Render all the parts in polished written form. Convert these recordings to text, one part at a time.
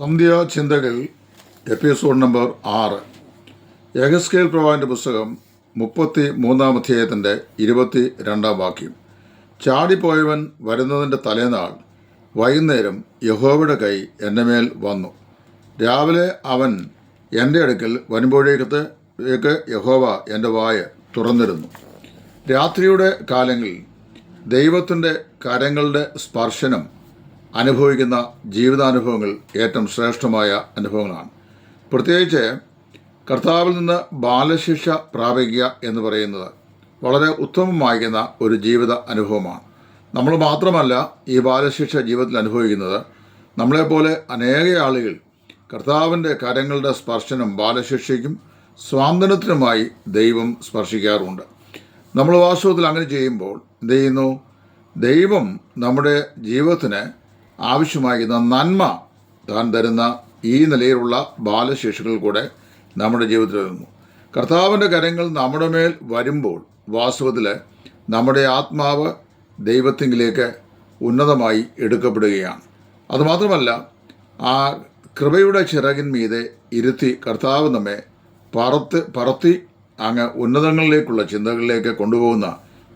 സന്ധ്യാ ചിന്തകൾ episode number 6. യെഹെസ്കേൽ പ്രവാചകന്റെ പുസ്തകം 33-ാം അധ്യായത്തിൻ്റെ 22-ാം വാക്യം. ചാടിപ്പോയവൻ വരുന്നതിൻ്റെ തലേനാൾ വൈകുന്നേരം യഹോവയുടെ കൈ എൻ്റെ മേൽ വന്നു. രാവിലെ അവൻ എൻ്റെ അടുക്കൽ വരുമ്പോഴേക്ക് യഹോവ എൻ്റെ വായ തുറന്നിരുന്നു. രാത്രിയുടെ കാലങ്ങളിൽ ദൈവത്തിൻ്റെ കരങ്ങളുടെ സ്പർശനം അനുഭവിക്കുന്ന ജീവിതാനുഭവങ്ങൾ ഏറ്റവും ശ്രേഷ്ഠമായ അനുഭവങ്ങളാണ്. പ്രത്യേകിച്ച് കർത്താവിൽ നിന്ന് ബാലശിക്ഷ പ്രാപിക്കുക എന്ന് പറയുന്നത് വളരെ ഉത്തമമായിരിക്കുന്ന ഒരു ജീവിത അനുഭവമാണ്. നമ്മൾ മാത്രമല്ല ഈ ബാലശിക്ഷ ജീവിതത്തിൽ അനുഭവിക്കുന്നത്. നമ്മളെപ്പോലെ അനേക ആളുകൾ കർത്താവിൻ്റെ കരങ്ങളുടെ സ്പർശനം ബാലശിക്ഷയ്ക്കും സ്വാതന്ത്ര്യത്തിനുമായി ദൈവം സ്പർശിക്കാറുണ്ട്. നമ്മൾ വാസ്തവത്തിൽ അങ്ങനെ ചെയ്യുമ്പോൾ എന്ത് ചെയ്യുന്നു? ദൈവം നമ്മുടെ ജീവിതത്തിന് ആവശ്യമാകുന്ന നന്മ താൻ തരുന്ന ഈ നിലയിലുള്ള ബാലശിക്ഷകൾ കൂടെ നമ്മുടെ ജീവിതത്തിൽ വരുന്നു. കർത്താവിൻ്റെ കരങ്ങൾ നമ്മുടെ മേൽ വരുമ്പോൾ വാസ്തവത്തിൽ നമ്മുടെ ആത്മാവ് ദൈവത്തിങ്കിലേക്ക് ഉന്നതമായി എടുക്കപ്പെടുകയാണ്. അതുമാത്രമല്ല, ആ കൃപയുടെ ചിറകിന്മീതെ ഇരുത്തി കർത്താവ് നമ്മെ പറത്തി അങ്ങ് ഉന്നതങ്ങളിലേക്കുള്ള ചിന്തകളിലേക്ക് കൊണ്ടുപോകുന്ന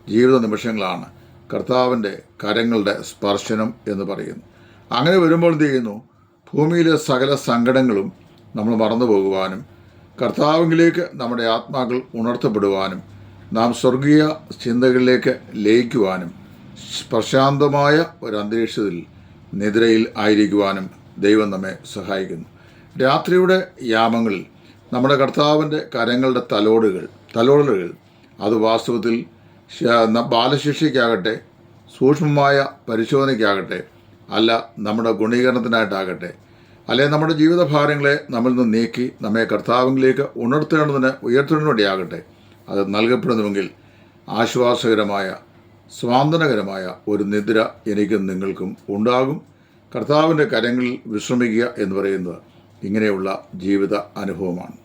ജീവിത നിമിഷങ്ങളാണ് കർത്താവിൻ്റെ കരങ്ങളുടെ സ്പർശനം എന്ന് പറയുന്നു. അങ്ങനെ വരുമ്പോൾ എന്ത് ചെയ്യുന്നു? ഭൂമിയിലെ സകല സങ്കടങ്ങളും നമ്മൾ മറന്നു പോകുവാനും കർത്താവിലേക്ക് നമ്മുടെ ആത്മാക്കൾ ഉണർത്തപ്പെടുവാനും നാം സ്വർഗീയ ചിന്തകളിലേക്ക് ലയിക്കുവാനും പ്രശാന്തമായ ഒരു അന്തരീക്ഷത്തിൽ നിദ്രയിൽ ആയിരിക്കുവാനും ദൈവം നമ്മെ സഹായിക്കുന്നു. രാത്രിയുടെ യാമങ്ങളിൽ നമ്മുടെ കർത്താവിൻ്റെ കരങ്ങളുടെ തലോടലുകൾ അത് വാസ്തവത്തിൽ ബാലശിക്ഷയ്ക്കാകട്ടെ, സൂക്ഷ്മമായ പരിശോധനയ്ക്കാകട്ടെ, അല്ല നമ്മുടെ ഗുണീകരണത്തിനായിട്ടാകട്ടെ, അല്ലെങ്കിൽ നമ്മുടെ ജീവിതഭാരങ്ങളെ നമ്മിൽ നിന്ന് നീക്കി നമ്മെ കർത്താവിലേക്ക് ഉയർത്തേണ്ടതിന് വേണ്ടിയാകട്ടെ, അത് നൽകപ്പെടുന്നുവെങ്കിൽ ആശ്വാസകരമായ സ്വാന്തനകരമായ ഒരു നിദ്ര എനിക്കും നിങ്ങൾക്കും ഉണ്ടാകും. കർത്താവിൻ്റെ കരങ്ങളിൽ വിശ്രമിക്കുക എന്ന് പറയുന്നത് ഇങ്ങനെയുള്ള ജീവിത അനുഭവമാണ്.